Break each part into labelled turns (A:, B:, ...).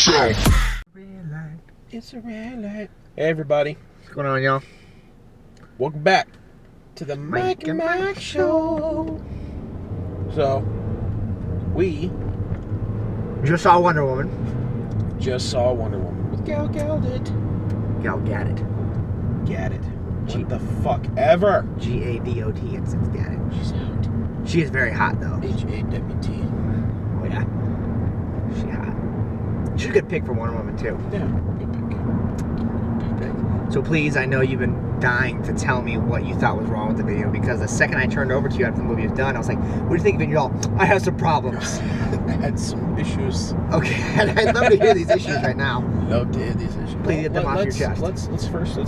A: Show.
B: Red light.
A: It's a red light. Hey, everybody.
B: What's going on, y'all?
A: Welcome back to the Mike and Mike Show. So, we
B: just saw Wonder Woman.
A: just saw Wonder Woman with Gal Gadot.
B: Gal Gadot.
A: Gadot. What the fuck ever.
B: G-A-D-O-T. It's Gadot.
A: She's out.
B: She is very hot, though.
A: H-A-W-T.
B: Oh, yeah. She's hot. She's a good pick for Wonder Woman, too.
A: Yeah, good pick.
B: So please, I know you've been dying to tell me what you thought was wrong with the video, because the second I turned over to you after the movie was done, I was like, what do you think of it? And you're all, I have some problems.
A: I had some issues.
B: Okay, I'd love to hear these issues right now.
A: Love to hear these issues.
B: Please get them off your chest.
A: Let's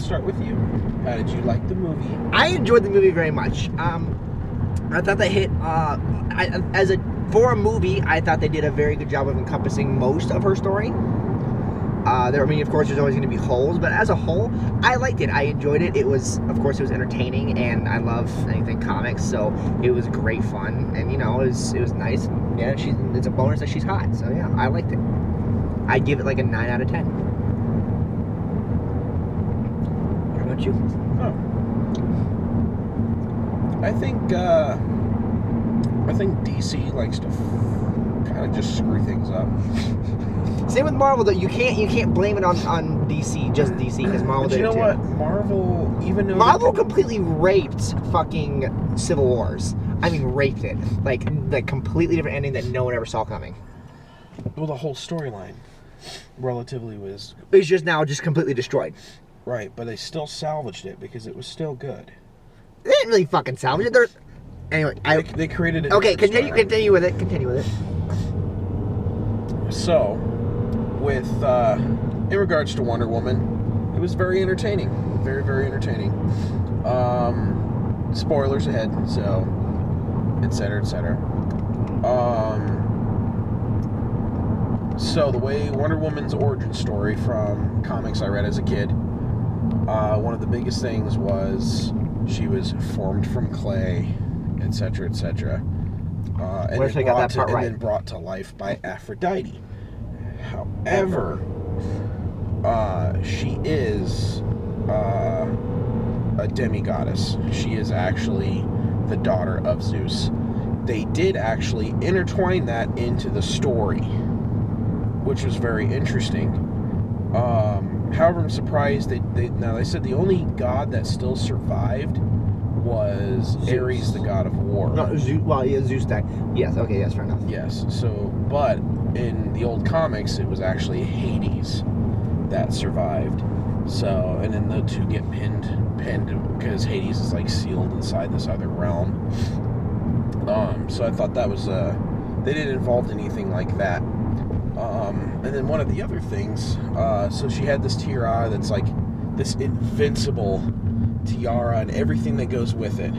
A: start with you. How did you like the movie?
B: I enjoyed the movie very much. I thought they hit, for a movie, I thought they did a very good job of encompassing most of her story. Of course, there's always going to be holes, but as a whole, I liked it. I enjoyed it. It was entertaining, and I love anything comics, so it was great fun, and, it was nice. Yeah, it's a bonus that she's hot, so yeah, I liked it. I'd give it like a 9 out of 10. How about you?
A: Oh. I think DC likes to kind of just screw things up.
B: Same with Marvel, though. You can't blame it on DC, just DC, because Marvel did it too.
A: But you know what? Marvel
B: completely raped fucking Civil Wars. I mean, raped it. Like completely different ending that no one ever saw coming.
A: Well, the whole storyline relatively was...
B: It's just now just completely destroyed.
A: Right, but they still salvaged it because it was still good.
B: They didn't really fucking salvage it. Anyway,
A: they created it.
B: Okay, continue with it.
A: So, in regards to Wonder Woman, it was very entertaining. Very, very entertaining. Spoilers ahead, so, etc., etc. So the way Wonder Woman's origin story from comics I read as a kid, one of the biggest things was she was formed from clay, etc., etc. And then brought to life by Aphrodite. However, she is a demigoddess. She is actually the daughter of Zeus. They did actually intertwine that into the story, which was very interesting. However, I'm surprised they said the only god that still survived was Zeus. Ares, the god of war.
B: No, Zeus died. Yes, okay, yes, fair enough.
A: Yes, but in the old comics, it was actually Hades that survived. So, and then the two get pinned because Hades is like sealed inside this other realm. So I thought that was they didn't involve anything like that. And then one of the other things, so she had this tiara that's like this invincible tiara and everything that goes with it.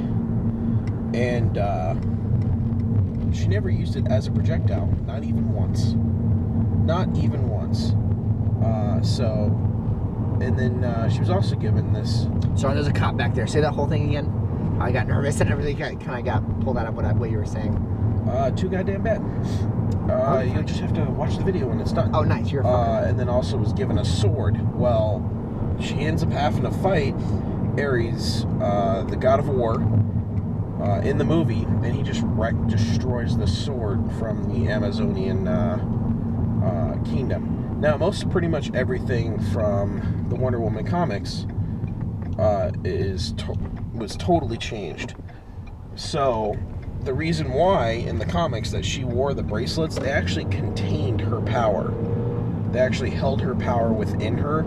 A: And she never used it as a projectile, not even once. And then she was also given this...
B: Sorry, there's a cop back there. Say that whole thing again. I got nervous and everything kind of got pulled out of what you were saying.
A: Too goddamn bad. You'll just have to watch the video when it's done.
B: Oh, nice. You're a fucker.
A: And then also was given a sword. Well, she ends up having to fight Ares, the god of war, in the movie, and he just destroys the sword from the Amazonian kingdom. Now, pretty much everything from the Wonder Woman comics was totally changed. So, the reason why in the comics that she wore the bracelets, they actually contained her power. They actually held her power within her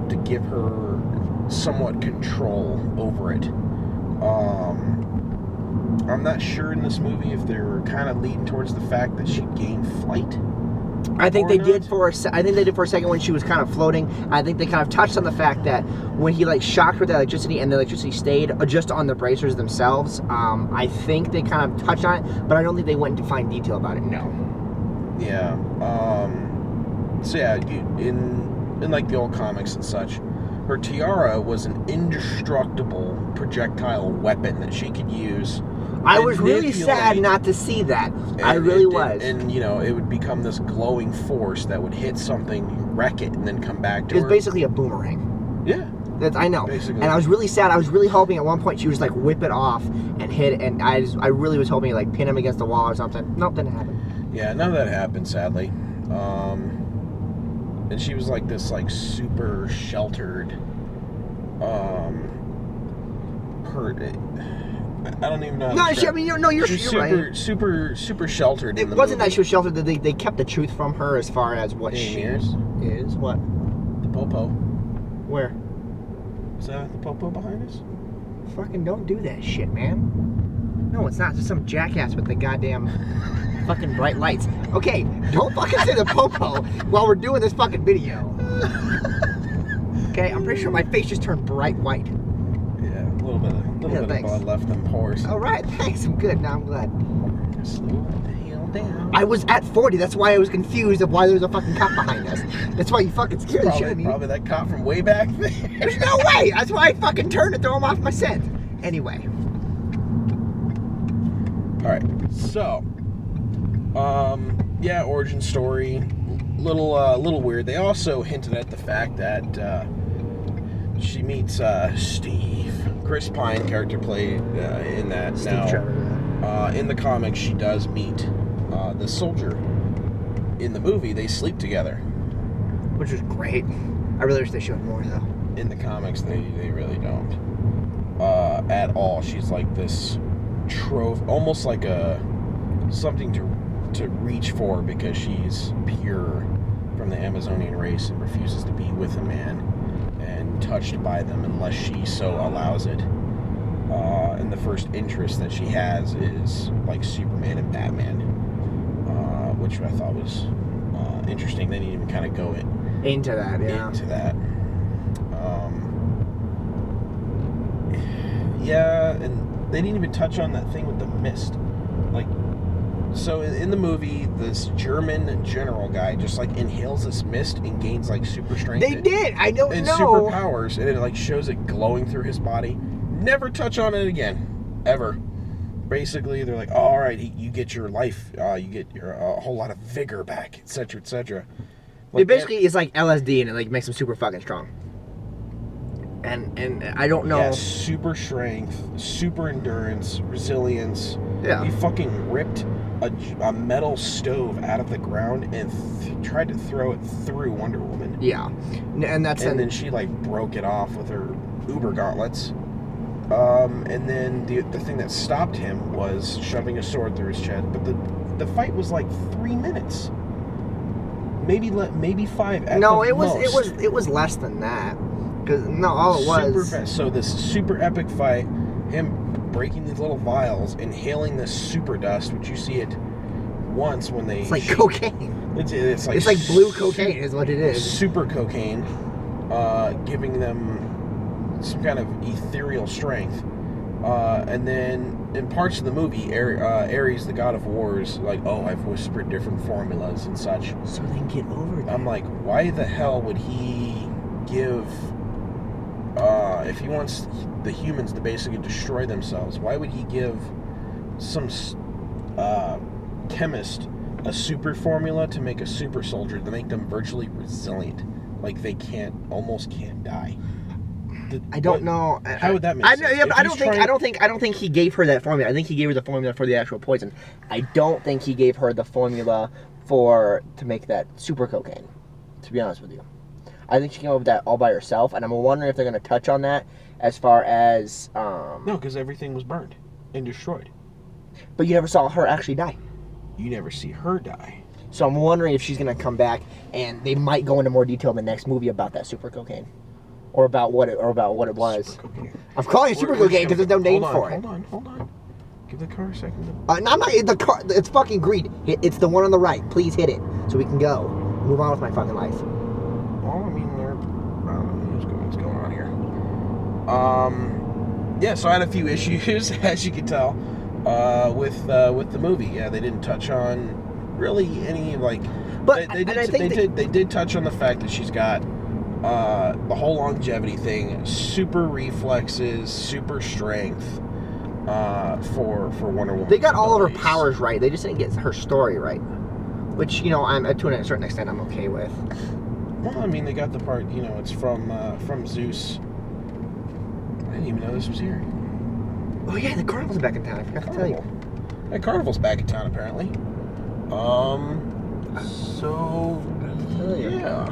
A: to give her somewhat control over it. I'm not sure in this movie if they're kind of leading towards the fact that she gained flight.
B: I think they did for a second when she was kind of floating. I think they kind of touched on the fact that when he shocked her with the electricity and the electricity stayed just on the bracers themselves. I think they kind of touched on it, but I don't think they went into fine detail about it. No.
A: Yeah. So yeah, in like the old comics and such, her tiara was an indestructible projectile weapon that she could use
B: I was really sad not to see that. I really was.
A: And, you know, it would become this glowing force that would hit something, wreck it, and then come back to her.
B: It was basically a boomerang.
A: Yeah.
B: I know.
A: Basically.
B: And I was really sad. I was really hoping at one point she was like whip it off and hit it. And I really was hoping like pin him against the wall or something. Nope, didn't happen.
A: Yeah, none of that happened, sadly. And she was like this like super sheltered, I don't even know.
B: No, I mean, you're right.
A: Super sheltered.
B: It wasn't that she was sheltered. That they kept the truth from her as far as what she is. What?
A: The popo.
B: Where?
A: Is that the popo behind us?
B: Fucking don't do that shit, man. No, it's not. It's just some jackass with the goddamn fucking bright lights. Okay, don't fucking say the popo while we're doing this fucking video. Okay, I'm pretty sure my face just turned bright white.
A: Yeah, a little bit of blood left in pores.
B: All right, thanks. I'm good. Now I'm glad.
A: Slow the hell down.
B: I was at 40. That's why I was confused of why there was a fucking cop behind us. That's why you fucking scared the shit out of me.
A: Probably that cop from way back there.
B: There's no way. That's why I fucking turned to throw him off my scent. Anyway.
A: All right. So, yeah, origin story, little weird. They also hinted at the fact that she meets Steve, Chris Pine character played in that.
B: Steve Trevor.
A: In the comics, she does meet the soldier. In the movie, they sleep together,
B: which was great. I really wish they showed more though.
A: In the comics, they really don't at all. She's like this trove, almost like something to reach for, because she's pure from the Amazonian race and refuses to be with a man and touched by them unless she so allows it. And the first interest that she has is like Superman and Batman, which I thought was interesting. They didn't even kind of go
B: into that.
A: Yeah, and they didn't even touch on that thing with the mist. Like, so in the movie, this German general guy just like inhales this mist and gains like super strength.
B: They did. I don't know.
A: And superpowers, and it like shows it glowing through his body. Never touch on it again, ever. Basically, they're like, oh, all right, you get your life, you get your a whole lot of vigor back, etc., etc.
B: Like, it basically is like LSD, and it like makes him super fucking strong. And I don't know.
A: Yeah, super strength, super endurance, resilience.
B: Yeah.
A: He fucking ripped a metal stove out of the ground and tried to throw it through Wonder Woman.
B: Yeah, and
A: then she like broke it off with her uber gauntlets. And then the thing that stopped him was shoving a sword through his chest. But the fight was like 3 minutes, maybe 5. At
B: no,
A: the
B: it was
A: most.
B: it was less than that. Cause no, all it was.
A: Super fast. So this super epic fight, him breaking these little vials, inhaling this super dust, which you see it once when they.
B: It's like cocaine.
A: It's
B: like blue cocaine is what it is.
A: Super cocaine, giving them some kind of ethereal strength, and then in parts of the movie, Ares, the god of war, is like, oh, I've whispered different formulas and such,
B: so they can get over that.
A: I'm like, why the hell would he give, if he wants the humans to basically destroy themselves, why would he give some chemist a super formula to make a super soldier to make them virtually resilient, like they almost can't die?
B: I don't know.
A: How would that make sense?
B: Yeah, but I don't think he gave her that formula. I think he gave her the formula for the actual poison. I don't think he gave her the formula to make that super cocaine. To be honest with you, I think she came up with that all by herself, and I'm wondering if they're going to touch on that as far as
A: no, because everything was burned and destroyed.
B: But you never saw her actually die.
A: You never see her die.
B: So I'm wondering if she's going to come back, and they might go into more detail in the next movie about that super cocaine. Or about what it was. I'm calling it super cocaine because there's no name for it.
A: Hold on. Give the car a second.
B: No, I'm not. The car. It's fucking green. It's the one on the right. Please hit it so we can go. Move on with my fucking life.
A: Well, I mean, what's going on here? Yeah. So I had a few issues, as you can tell, with the movie. Yeah, they didn't touch on really any like.
B: But
A: they did touch on the fact that she's got. The whole longevity thing, super reflexes, super strength, for Wonder Woman.
B: They got all of her powers right. They just didn't get her story right. Which, you know, I'm to a certain extent I'm okay with.
A: Well, I mean, they got the part, you know, it's from Zeus. I didn't even know this was here.
B: Oh yeah, the Carnival's back in town. I forgot to tell you.
A: Yeah, Carnival's back in town apparently. So yeah,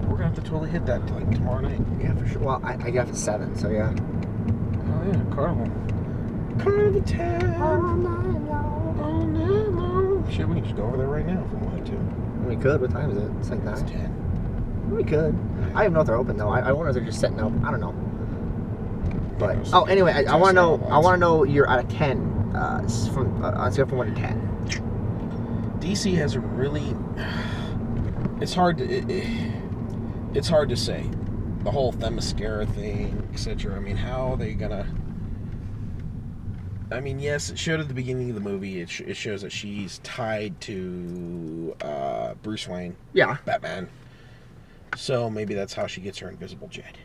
A: we're gonna have to totally hit that like tomorrow night.
B: Yeah, for sure. Well, I got it 7, so yeah.
A: Oh yeah, Carnival. Carnival town. All night long. Shit, we can just go over there right now if we wanted to.
B: We could. What time is it? It's like 9.
A: It's 10.
B: We could. I don't know if they're open though. I wonder if they're just setting up. I don't know. But
A: Yeah,
B: anyway, I want to know. I want to know your out of 10 on scale from 1 to 10.
A: DC has a really. It's hard to. It's hard to say. The whole Themyscira thing, etc. I mean, how are they gonna? I mean, yes, it showed at the beginning of the movie. It shows that she's tied to Bruce Wayne.
B: Yeah.
A: Batman. So maybe that's how she gets her invisible jet.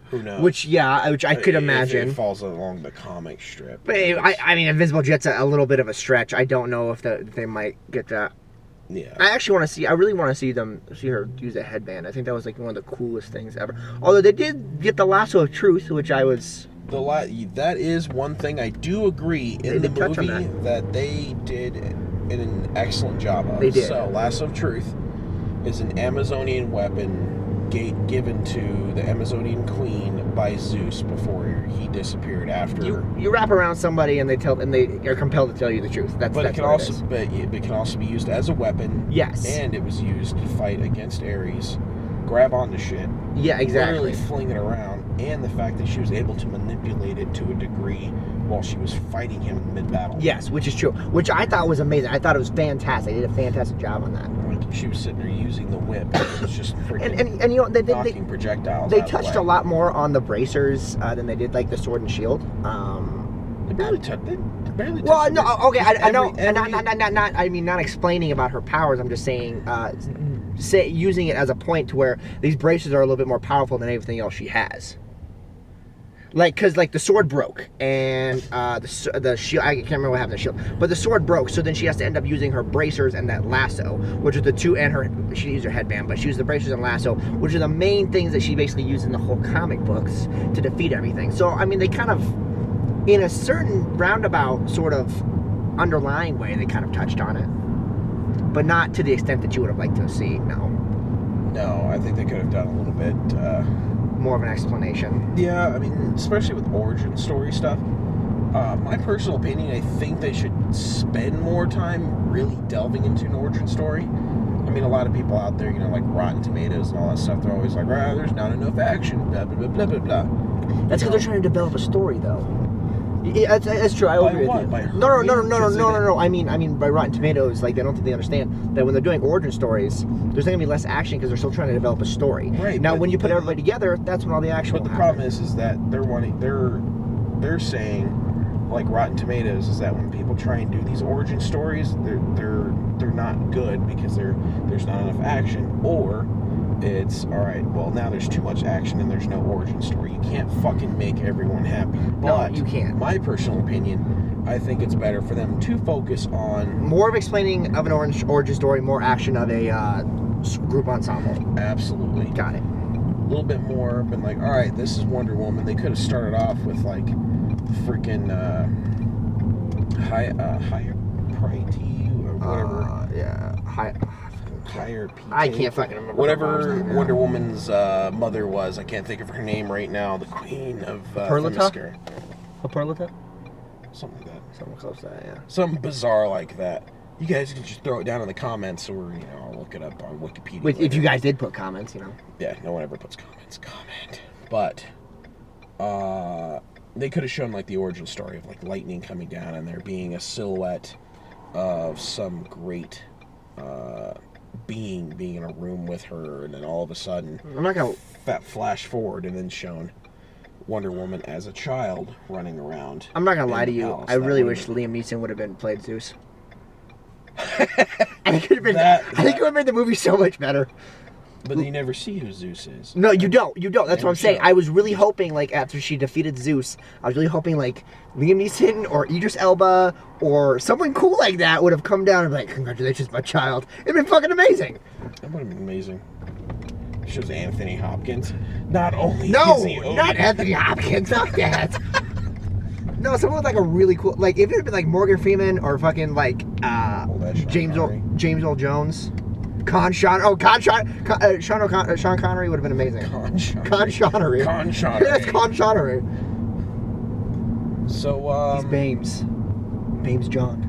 A: Who knows?
B: Which I could imagine.
A: If it falls along the comic strip.
B: But I mean, Invisible Jet's a little bit of a stretch. I don't know if they might get that.
A: Yeah.
B: I really want to see her use a headband. I think that was like one of the coolest things ever. Although they did get the lasso of truth, which I was.
A: That is one thing I do agree in the movie that they did an excellent job of.
B: They did.
A: So, Lasso of Truth is an Amazonian weapon given to the Amazonian queen by Zeus before he disappeared after.
B: You wrap around somebody and they are compelled to tell you the truth. But it can
A: also be used as a weapon.
B: Yes.
A: And it was used to fight against Ares. Grab onto shit.
B: Yeah, exactly.
A: Literally fling it around, and the fact that she was able to manipulate it to a degree while she was fighting him in mid-battle.
B: Yes, which is true. Which I thought was amazing. I thought it was fantastic. They did a fantastic job on that.
A: Like, she was sitting there using the whip. It was just freaking
B: and you know, they
A: projectiles.
B: They touched a lot more on the bracers than they did like the sword and shield.
A: They barely touched.
B: Well, no, okay, I know. Not explaining about her powers. I'm just saying, using it as a point to where these bracers are a little bit more powerful than everything else she has. Like, cause like the sword broke and the shield. I can't remember what happened to the shield, but the sword broke. So then she has to end up using her bracers and that lasso, which are the two, and she used her headband, but she used the bracers and lasso, which are the main things that she basically used in the whole comic books to defeat everything. So I mean, they kind of, in a certain roundabout sort of underlying way, they kind of touched on it, but not to the extent that you would have liked to see.
A: No, I think they could have done a little bit.
B: More of an explanation.
A: Yeah, I mean, especially with origin story stuff. My personal opinion, I think they should spend more time really delving into an origin story. I mean, a lot of people out there, you know, like Rotten Tomatoes and all that stuff, they're always like, there's not enough action, blah, blah, blah, blah, blah, blah.
B: That's because they're trying to develop a story, though. Yeah, that's true. I agree with you. No. I mean, by Rotten Tomatoes, like, I don't think they understand that when they're doing origin stories, there's going to be less action because they're still trying to develop a story.
A: Right.
B: Now, when you put everybody together, that's when all the action.
A: But the problem is that they're saying, like Rotten Tomatoes, is that when people try and do these origin stories, they're not good because there's not enough action, or it's alright, well, now there's too much action and there's no origin story. You can't fucking make everyone happy. But
B: no, you can't.
A: My personal opinion, I think it's better for them to focus on
B: more of explaining of an origin story, more action of a group ensemble.
A: Absolutely.
B: Got it.
A: A little bit more, been like, alright, this is Wonder Woman. They could have started off with like freaking higher priority or whatever. Higher PT.
B: I can't fucking remember.
A: Whatever Wonder Woman's mother was, I can't think of her name right now. The queen of
B: Themyscira. Perlita?
A: Something like that.
B: Something close to that, yeah.
A: Something bizarre like that. You guys can just throw it down in the comments, or I'll look it up on Wikipedia.
B: If you guys did put comments,
A: Yeah, no one ever puts comments. Comment. But they could have shown like the origin story of like lightning coming down and there being a silhouette of some great being in a room with her, and then all of a sudden
B: I'm not gonna
A: flash forward and then shown Wonder Woman as a child running around.
B: I'm not gonna lie to you. I really wish Liam Neeson would have played Zeus. I think it would have made the movie so much better.
A: But you never see who Zeus is.
B: No, you don't. That's what I'm saying.
A: show.
B: I was really hoping, like, after she defeated Zeus, I was really hoping, like, Liam Neeson or Idris Elba or someone cool like that would have come down and be like, congratulations, my child. It'd been fucking amazing.
A: That would have been amazing. It shows Anthony Hopkins. Not only
B: No,
A: is he
B: not Anthony Hopkins. Fuck that. No, someone with, like, a really cool, like, if it had been, like, Morgan Freeman or fucking, like, James Earl Jones. Sean Connery would have been amazing. Con Connery. That's Con Connery.
A: So,
B: he's Bames John.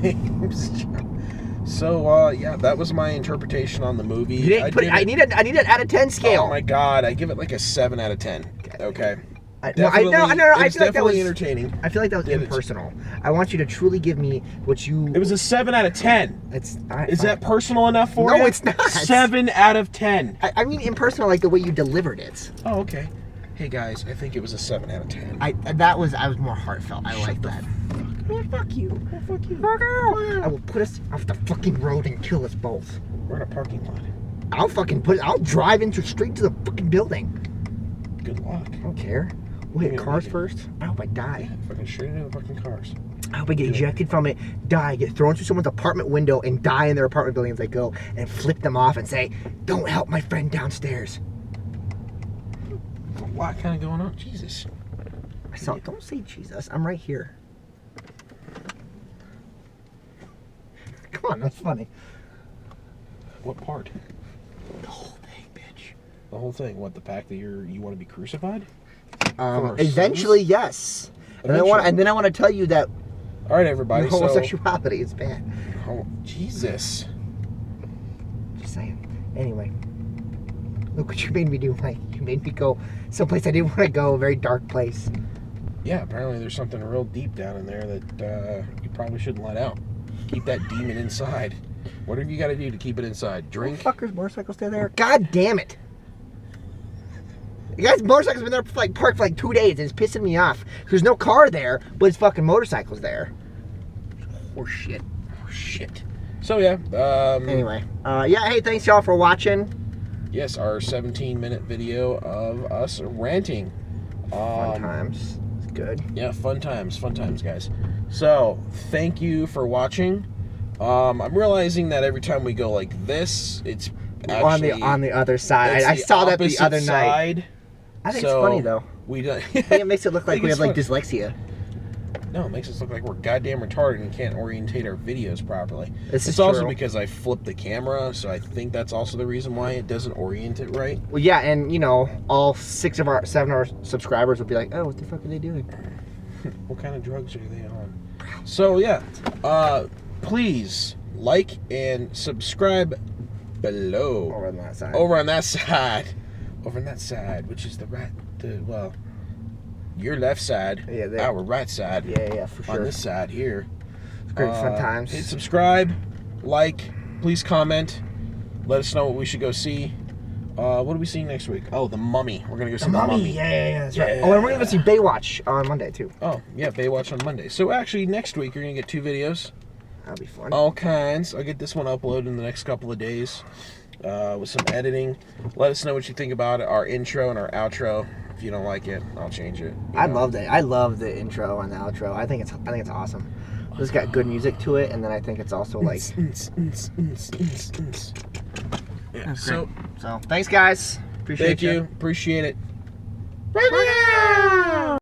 A: Bames John. So, yeah, that was my interpretation on the movie.
B: I need an out of 10 scale.
A: Oh my god, I give it like a 7 out of 10. Okay.
B: I know. I feel like that was
A: entertaining.
B: I feel like that was impersonal. I want you to truly give me what you.
A: It was a 7 out of 10. Is that personal enough for you?
B: No, it's not.
A: 7 out of 10.
B: I mean impersonal, like the way you delivered it.
A: Oh, okay. Hey guys, I think it was a 7 out of 10.
B: I was more heartfelt. I like that. Fuck you.
A: Oh, fuck you.
B: Fuck you. I will put us off the fucking road and kill us both.
A: We're in a parking lot.
B: I'll drive straight to the fucking building.
A: Good luck.
B: I don't care. We'll hit cars first. I hope I die.
A: Yeah, fucking straight into the fucking cars.
B: I hope I get ejected from it, die, get thrown through someone's apartment window, and die in their apartment building as I go, and flip them off and say, "Don't help my friend downstairs."
A: A lot kind of going on. Jesus.
B: Don't say Jesus. I'm right here. Come on, that's funny.
A: What part?
B: The whole thing, bitch.
A: The whole thing. What? The fact that you want to be crucified?
B: Eventually, yes.
A: Eventually.
B: And then I want to tell you that.
A: All right, everybody.
B: Homosexuality is bad.
A: Oh, Jesus.
B: Just saying. Anyway, look what you made me do, Mike. You made me go someplace I didn't want to go, a very dark place.
A: Yeah, apparently there's something real deep down in there that you probably shouldn't let out. Keep that demon inside. Whatever you got to do to keep it inside. Drink.
B: Fuckers, motorcycles still there. God damn it. The guy's motorcycle's been there parked for like 2 days and it's pissing me off. There's no car there, but his fucking motorcycle's there. Horse shit.
A: So yeah.
B: Anyway. Yeah, hey, thanks y'all for watching.
A: Yes, our 17-minute video of us ranting.
B: Fun times. It's good.
A: Yeah, fun times, guys. So, thank you for watching. I'm realizing that every time we go like this, it's actually
B: on the other side. I saw that the other night. I think it's funny though.
A: We don't.
B: I think it makes it look like we have like dyslexia.
A: No, it makes us look like we're goddamn retarded and can't orientate our videos properly.
B: It's
A: also because I flipped the camera, so I think that's also the reason why it doesn't orient it right.
B: Well, yeah, and you know, all 7 of our subscribers will be like, "Oh, what the fuck are they doing?
A: What kind of drugs are they on?" So yeah, please like and subscribe below.
B: Over on that side.
A: Over on that side, which is your left side, our right side.
B: Yeah, for sure.
A: On this side here.
B: It's great fun times.
A: Hit subscribe, like, please comment. Let us know what we should go see. What are we seeing next week? Oh, The Mummy. We're going to go see The Mummy.
B: Yeah, that's right. Oh, and we're going to go see Baywatch on Monday, too.
A: Oh, yeah, Baywatch on Monday. So, actually, next week, you're going to get 2 videos.
B: That'll be fun.
A: All kinds. I'll get this one uploaded in the next couple of days with some editing. Let us know what you think about it, our intro and our outro. If you don't like it, I'll change it.
B: I love it. I love the intro and the outro. I think it's awesome. It's got good music to it, and then I think it's also like.
A: Yeah. So
B: thanks, guys. Appreciate you.
A: Appreciate it.
B: Bye.